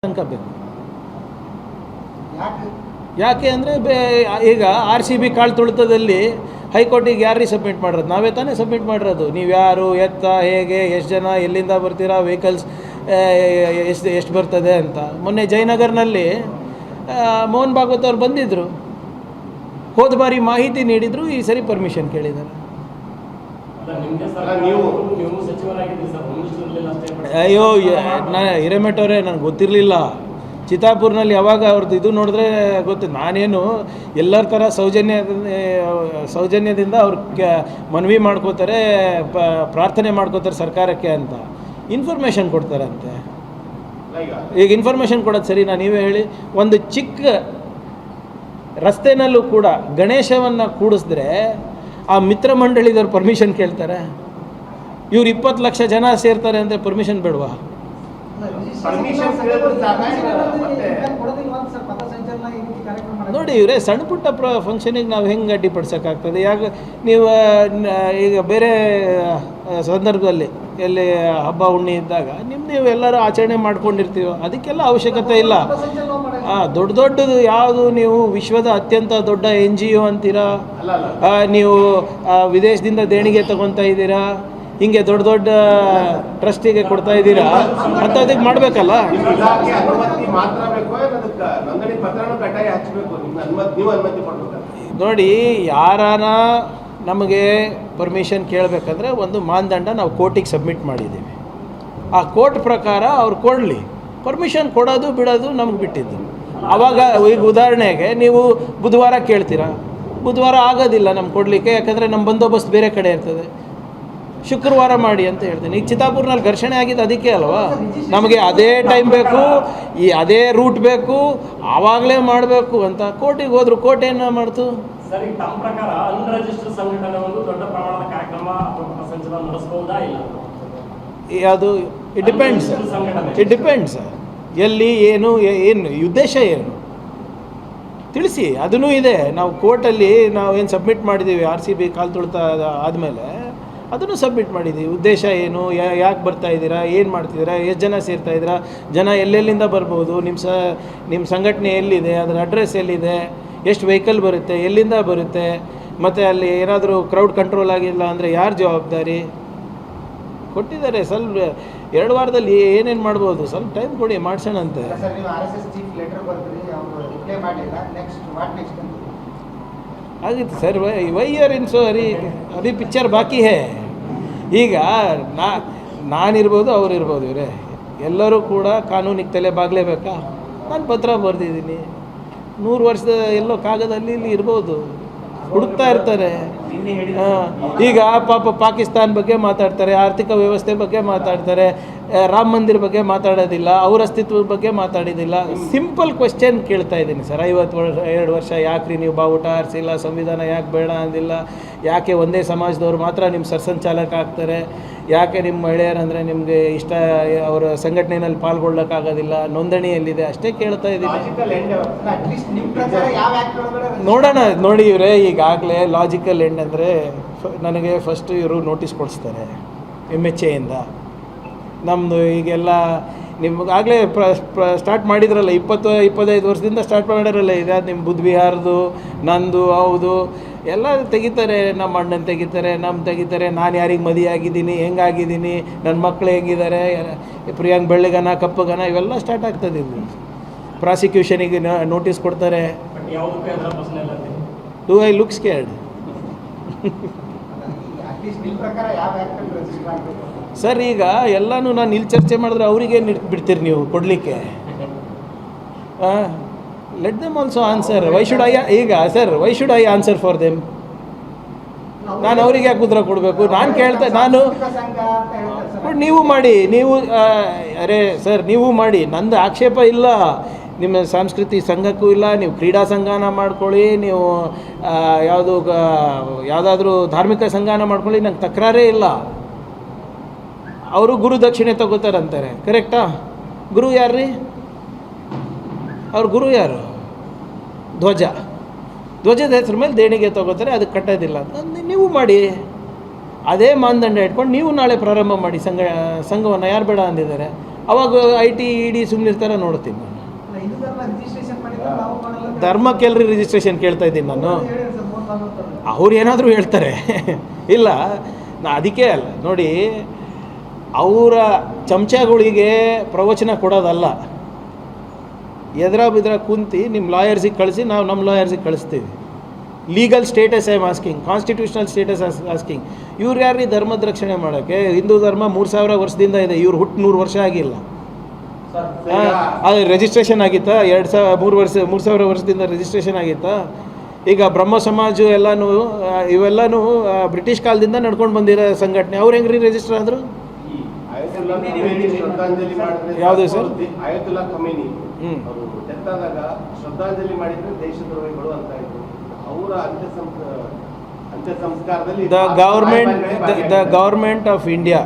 ತನಕ ಬೇಕು. ಯಾಕೆ ಅಂದರೆ ಈಗ RCB ಕಾಳು ತುಳಿತದಲ್ಲಿ ಹೈಕೋರ್ಟಿಗೆ ಯಾರು ಸಬ್ಮಿಟ್ ಮಾಡಿರೋದು? ನಾವೇ ತಾನೇ ಸಬ್ಮಿಟ್ ಮಾಡಿರೋದು. ನೀವು ಯಾರು, ಎತ್ತ, ಹೇಗೆ, ಎಷ್ಟು ಜನ, ಎಲ್ಲಿಂದ ಬರ್ತೀರಾ, ವೆಹಿಕಲ್ಸ್ ಎಷ್ಟು ಬರ್ತದೆ ಅಂತ. ಮೊನ್ನೆ ಜಯನಗರ್ನಲ್ಲಿ ಮೋಹನ್ ಭಾಗವತ್ ಅವ್ರು ಬಂದಿದ್ದರು, ಹೋದ ಬಾರಿ ಮಾಹಿತಿ ನೀಡಿದರು, ಈ ಸರಿ ಪರ್ಮಿಷನ್ ಕೇಳಿದ್ದಾರೆ. ಅಯ್ಯೋ ಹಿರೇಮಠವ್ರೆ, ನನಗೆ ಗೊತ್ತಿರಲಿಲ್ಲ. ಚಿತ್ತಾಪುರ್ನಲ್ಲಿ ಯಾವಾಗ ಅವ್ರದ್ದು ಇದು ನೋಡಿದ್ರೆ ಗೊತ್ತು. ನಾನೇನು ಎಲ್ಲರ ಥರ ಸೌಜನ್ಯದಿಂದ ಅವ್ರು ಮನವಿ ಮಾಡ್ಕೋತಾರೆ, ಪ್ರಾರ್ಥನೆ ಮಾಡ್ಕೋತಾರೆ ಸರ್ಕಾರಕ್ಕೆ ಅಂತ, ಇನ್ಫಾರ್ಮೇಷನ್ ಕೊಡ್ತಾರಂತೆ. ಈಗ ಇನ್ಫಾರ್ಮೇಷನ್ ಕೊಡೋದು ಸರಿನಾ? ನೀವೇ ಹೇಳಿ. ಒಂದು ಚಿಕ್ಕ ರಸ್ತೆನಲ್ಲೂ ಕೂಡ ಗಣೇಶವನ್ನು ಕೂಡಿಸಿದ್ರೆ ಆ ಮಿತ್ರ ಮಂಡಳಿದವ್ರು ಪರ್ಮಿಷನ್ ಕೇಳ್ತಾರೆ. ಇವ್ರು 20 ಲಕ್ಷ ಜನ ಸೇರ್ತಾರೆ ಅಂದರೆ ಪರ್ಮಿಷನ್ ಬೇಡವಾ? ನೋಡಿ ಇವರೇ, ಸಣ್ಣ ಪುಟ್ಟ ಫಂಕ್ಷನಿಗೆ ನಾವು ಹೆಂಗೆ ಅಡ್ಡಿಪಡಿಸೋಕ್ಕಾಗ್ತದೆ? ಯಾಕೆ ನೀವು ಈಗ ಬೇರೆ ಸಂದರ್ಭದಲ್ಲಿ ಎಲ್ಲಿ ಹಬ್ಬ ಹುಣ್ಣಿ ಇದ್ದಾಗ ನೀವು ಎಲ್ಲರೂ ಆಚರಣೆ ಮಾಡ್ಕೊಂಡಿರ್ತೀವೋ, ಅದಕ್ಕೆಲ್ಲ ಅವಶ್ಯಕತೆ ಇಲ್ಲ. ದೊಡ್ಡದು ಯಾವುದು, ನೀವು ವಿಶ್ವದ ಅತ್ಯಂತ ದೊಡ್ಡ NGO ಅಂತೀರಾ, ನೀವು ವಿದೇಶದಿಂದ ದೇಣಿಗೆ ತಗೊತಾ ಇದ್ದೀರಾ, ಹಿಂಗೆ ದೊಡ್ಡ ಟ್ರಸ್ಟಿಗೆ ಕೊಡ್ತಾ ಇದ್ದೀರಾ ಅಂತ, ಅದಕ್ಕೆ ಮಾಡಬೇಕಲ್ಲ. ನೋಡಿ, ಯಾರಾನ ನಮಗೆ ಪರ್ಮಿಷನ್ ಕೇಳಬೇಕಂದ್ರೆ ಒಂದು ಮಾನದಂಡ ನಾವು ಕೋರ್ಟಿಗೆ ಸಬ್ಮಿಟ್ ಮಾಡಿದ್ದೀವಿ. ಆ ಕೋರ್ಟ್ ಪ್ರಕಾರ ಅವ್ರು ಕೊಡಲಿ. ಪರ್ಮಿಷನ್ ಕೊಡೋದು ಬಿಡೋದು ನಮ್ಗೆ ಬಿಟ್ಟಿದ್ದು. ಆವಾಗ ಈಗ ಉದಾಹರಣೆಗೆ ನೀವು ಬುಧವಾರ ಕೇಳ್ತೀರಾ, ಬುಧವಾರ ಆಗೋದಿಲ್ಲ ನಮ್ಗೆ ಕೊಡಲಿಕ್ಕೆ, ಯಾಕಂದರೆ ನಮ್ಮ ಬಂದೋಬಸ್ತ್ ಬೇರೆ ಕಡೆ ಇರ್ತದೆ. ಶುಕ್ರವಾರ ಮಾಡಿ ಅಂತ ಹೇಳ್ತೀನಿ. ಈಗ ಚಿತ್ತಾಪುರ್ನಲ್ಲಿ ಘರ್ಷಣೆ ಆಗಿದ್ದು ಅದಕ್ಕೆ ಅಲ್ವಾ? ನಮಗೆ ಅದೇ ಟೈಮ್ ಬೇಕು, ಅದೇ ರೂಟ್ ಬೇಕು, ಆವಾಗಲೇ ಮಾಡಬೇಕು ಅಂತ ಕೋರ್ಟಿಗೆ ಹೋದ್ರು. ಕೋರ್ಟ್ ಏನು ಮಾಡ್ತು? ಸರ್, ಈಗ ತಮ್ಮ ಪ್ರಕಾರ ಅನ್ರಿಜಿಸ್ಟರ್ಡ್ ಸಂಘಟನೆ ಒಂದು ದೊಡ್ಡ ಪ್ರಮಾಣದ ಕಾರ್ಯಕ್ರಮ ಅಥವಾ ಸಂಚಲನ ನಡೆಸಬಹುದಾ ಇಲ್ಲ? ಅದು ಇಟ್ ಡಿಪೆಂಡ್ಸ್ ಎಲ್ಲಿ, ಏನು ಉದ್ದೇಶ ಏನು ತಿಳಿಸಿ. ಅದೂ ಇದೆ. ನಾವು ಕೋರ್ಟಲ್ಲಿ ನಾವು ಏನು ಸಬ್ಮಿಟ್ ಮಾಡಿದ್ದೀವಿ, RCB ಕಾಲು ತುಳಿತ ಆದಮೇಲೆ ಅದನ್ನು ಸಬ್ಮಿಟ್ ಮಾಡಿದ್ದೀವಿ. ಉದ್ದೇಶ ಏನು, ಯಾಕೆ ಬರ್ತಾ ಇದ್ದೀರಾ, ಏನು ಮಾಡ್ತಿದ್ದೀರಾ, ಎಷ್ಟು ಜನ ಸೇರ್ತಾ ಇದ್ದೀರಾ, ಜನ ಎಲ್ಲೆಲ್ಲಿಂದ ಬರ್ಬೋದು, ನಿಮ್ಮ ಸಂಘಟನೆ ಎಲ್ಲಿದೆ, ಅದರ ಅಡ್ರೆಸ್ ಎಲ್ಲಿದೆ, ಎಷ್ಟು ವೆಹಿಕಲ್ ಬರುತ್ತೆ, ಎಲ್ಲಿಂದ ಬರುತ್ತೆ, ಮತ್ತು ಅಲ್ಲಿ ಏನಾದರೂ ಕ್ರೌಡ್ ಕಂಟ್ರೋಲ್ ಆಗಿಲ್ಲ ಅಂದರೆ ಯಾರು ಜವಾಬ್ದಾರಿ ಕೊಟ್ಟಿದ್ದಾರೆ. ಸ್ವಲ್ಪ 2 ವಾರದಲ್ಲಿ ಏನೇನು ಮಾಡ್ಬೋದು, ಸ್ವಲ್ಪ ಟೈಮ್ ಕೊಡಿ, ಮಾಡ್ಸೋಣಂತೆ. ಆಗಿತ್ತು sir. Why are in so Hari, Abhi picture ಬಾಕಿ ಹೇ. ಈಗ ನಾನಿರ್ಬೋದು, ಅವರಿರ್ಬೋದು, ಇವರೇ ಎಲ್ಲರೂ ಕೂಡ ಕಾನೂನಿಗೆ ತಲೆ ಬಾಗಲೇಬೇಕಾ? ನಾನು ಪತ್ರ ಬರೆದಿದ್ದೀನಿ. 100 ವರ್ಷದ ಎಲ್ಲೋ ಕಾಗದಲ್ಲಿ ಇಲ್ಲಿ ಇರ್ಬೋದು, ಹುಡುಕ್ತಾ ಇರ್ತಾರೆ. ಈಗ ಪಾಪ ಪಾಕಿಸ್ತಾನ ಬಗ್ಗೆ ಮಾತಾಡ್ತಾರೆ, ಆರ್ಥಿಕ ವ್ಯವಸ್ಥೆ ಬಗ್ಗೆ ಮಾತಾಡ್ತಾರೆ, ರಾಮ ಮಂದಿರ ಬಗ್ಗೆ ಮಾತಾಡೋದಿಲ್ಲ, ಅವ್ರ ಅಸ್ತಿತ್ವದ ಬಗ್ಗೆ ಮಾತಾಡೋದಿಲ್ಲ. ಸಿಂಪಲ್ ಕ್ವೆಶ್ಚನ್ ಕೇಳ್ತಾ ಇದ್ದೀನಿ ಸರ್. 52 ವರ್ಷ ಯಾಕ್ರಿ ನೀವು ಬಾವುಟ ಆರಿಸಿಲ್ಲ, ಸಂವಿಧಾನ ಯಾಕೆ ಬೇಡ ಅಂದಿಲ್ಲ, ಯಾಕೆ ಒಂದೇ ಸಮಾಜದವ್ರು ಮಾತ್ರ ನಿಮ್ಮ ಸರ್ಸಂಚಾಲಕ ಆಗ್ತಾರೆ, ಯಾಕೆ ನಿಮ್ಮ ಮಹಿಳೆಯರಂದರೆ ನಿಮಗೆ ಇಷ್ಟ, ಅವರ ಸಂಘಟನೆಯಲ್ಲಿ ಪಾಲ್ಗೊಳ್ಳೋಕ್ಕಾಗೋದಿಲ್ಲ, ನೋಂದಣಿಯಲ್ಲಿದೆ, ಅಷ್ಟೇ ಕೇಳ್ತಾ ಇದ್ದೀನಿ. ನೋಡೋಣ. ನೋಡಿ ಇವರೇ, ಈಗಾಗಲೇ ಲಾಜಿಕಲ್ ಎಂಡ್ ಅಂದರೆ ನನಗೆ ಫಸ್ಟು ಇವರು ನೋಟಿಸ್ ಕೊಡಿಸ್ತಾರೆ MHAಯಿಂದ. ನಮ್ಮದು ಈಗೆಲ್ಲ ನಿಮಗಾಗಲೇ ಸ್ಟಾರ್ಟ್ ಮಾಡಿದ್ರಲ್ಲ, 20-25 ವರ್ಷದಿಂದ ಸ್ಟಾರ್ಟ್ ಮಾಡಿರಲ್ಲ. ಇದು ನಿಮ್ಮ ಬುದ್ಧ ವಿಹಾರದು, ನಂದು, ಹೌದು, ಎಲ್ಲ ತೆಗಿತಾರೆ. ನಮ್ಮ ಅಣ್ಣನ ತೆಗಿತಾರೆ, ತೆಗಿತಾರೆ. ನಾನು ಯಾರಿಗೆ ಮದುವೆಯಾಗಿದ್ದೀನಿ, ಹೆಂಗಾಗಿದ್ದೀನಿ, ನನ್ನ ಮಕ್ಕಳು ಹೆಂಗಿದ್ದಾರೆ, ಪ್ರಿಯಾಂಕ್ ಬೆಳ್ಳಗನ ಕಪ್ಪಗನ, ಇವೆಲ್ಲ ಸ್ಟಾರ್ಟ್ ಆಗ್ತದೆ. ಇದು ಪ್ರಾಸಿಕ್ಯೂಷನಿಗೆ ನೋಟಿಸ್ ಕೊಡ್ತಾರೆ. Do I look scared? Sir, ಈಗ ಎಲ್ಲನೂ ನಾನು ಇಲ್ಲಿ ಚರ್ಚೆ ಮಾಡಿದ್ರೆ ಅವ್ರಿಗೇನು ಬಿಡ್ತೀರಿ ನೀವು ಕೊಡಲಿಕ್ಕೆ? Let them also answer. Why should I answer for them? ನಾನು ಅವ್ರಿಗೆ ಯಾಕೆ ಉತ್ತರ ಕೊಡಬೇಕು? ನಾನು ಕೇಳ್ತಾ, ನೀವು ಮಾಡಿ, ಅರೆ ಸರ್, ನೀವು ಮಾಡಿ, ನಂದು ಆಕ್ಷೇಪ ಇಲ್ಲ. ನಿಮ್ಮ ಸಾಂಸ್ಕೃತಿಕ ಸಂಘಕ್ಕೂ ಇಲ್ಲ, ನೀವು ಕ್ರೀಡಾ ಸಂಘನ ಮಾಡ್ಕೊಳ್ಳಿ, ನೀವು ಯಾವುದಾದ್ರೂ ಧಾರ್ಮಿಕ ಸಂಘನ ಮಾಡ್ಕೊಳ್ಳಿ, ನಂಗೆ ತಕರಾರೇ ಇಲ್ಲ. ಅವರು ಗುರು ದಕ್ಷಿಣೆ ತಗೋತಾರಂತಾರೆ, ಕರೆಕ್ಟಾ? ಗುರು ಯಾರು ರೀ? ಅವ್ರ ಗುರು ಯಾರು? ಧ್ವಜದ ಹೆಸರು ಮೇಲೆ ದೇಣಿಗೆ ತಗೋತಾರೆ, ಅದಕ್ಕೆ ಕಟ್ಟೋದಿಲ್ಲ. ನೀವು ಮಾಡಿ. ಅದೇ ಮಾನದಂಡ ಇಟ್ಕೊಂಡು ನೀವು ನಾಳೆ ಪ್ರಾರಂಭ ಮಾಡಿ ಸಂಘವನ್ನು. ಯಾರು ಬೇಡ ಅಂದಿದ್ದಾರೆ? ಅವಾಗ IT ED ಸುಮ್ಮನಿರ್ತಾರ ನೋಡ್ತೀನಿ ನಾನು. ಅಲ್ಲ, ಹಿಂದೂ ಧರ್ಮ ರಿಜಿಸ್ಟ್ರೇಷನ್ ಮಾಡಿದ್ರೆ ನಾವು ಮಾಡಲ್ಲ ಅಂತ ಧರ್ಮಕ್ಕೆಲ್ರಿ ರಿಜಿಸ್ಟ್ರೇಷನ್ ಕೇಳ್ತಾ ಇದ್ದೀನಿ ನಾನು. ಹೇಳಿದ್ರು ಸರ್, ಮೋಹನ್ ಭಾಗವತ್ ಅವರು. ಅವ್ರು ಏನಾದರೂ ಹೇಳ್ತಾರೆ. ಇಲ್ಲ, ನಾ ಅದಕ್ಕೆ ಅಲ್ಲ ನೋಡಿ, ಅವರ ಚಮಚಗಳಿಗೆ ಪ್ರವಚನ ಕೊಡೋದಲ್ಲ, ಎದುರ ಬಿದ್ರ ಕುಂತು ನಿಮ್ಮ ಲಾಯರ್ಸಿಗೆ ಕಳಿಸಿ, ನಾವು ನಮ್ಮ ಲಾಯರ್ಸಿಗೆ ಕಳಿಸ್ತೀವಿ. Legal status I am asking, constitutional status asking. ಇವ್ರು ಯಾರು ಧರ್ಮದ ರಕ್ಷಣೆ ಮಾಡೋಕ್ಕೆ? ಹಿಂದೂ ಧರ್ಮ 3000 ವರ್ಷದಿಂದ ಇದೆ, ಇವ್ರು ಹುಟ್ಟು 100 ವರ್ಷ ಆಗಿಲ್ಲ. ಅದು ರಿಜಿಸ್ಟ್ರೇಷನ್ ಆಗಿತ್ತಾ? 3,000 ವರ್ಷದಿಂದ ರಿಜಿಸ್ಟ್ರೇಷನ್ ಆಗಿತ್ತಾ? ಈಗ ಬ್ರಹ್ಮ ಸಮಾಜ ಎಲ್ಲನೂ ಇವೆಲ್ಲನೂ ಬ್ರಿಟಿಷ್ ಕಾಲದಿಂದ ನಡ್ಕೊಂಡು ಬಂದಿರೋ ಸಂಘಟನೆ. ಅವ್ರು ಹೆಂಗ್ರಿ ರಿಜಿಸ್ಟರ್ ಆದರು? ಯಾವುದು ಸರ್? ಆಯತುಲ್ಲಾ ಖಮೇನಿ ಹ್ಞೂ ಅವರು ಡೆತ್ ಆದಾಗ ಶ್ರದ್ಧಾಂಜಲಿ ಮಾಡಿದ್ರೆ ದೇಶದ್ರೋಹಿಗಳು ಅಂತ ಇದ್ರು. ಅವರ ಅಂತ್ಯ ಸಂಸ್ಕಾರದಲ್ಲಿ the government of India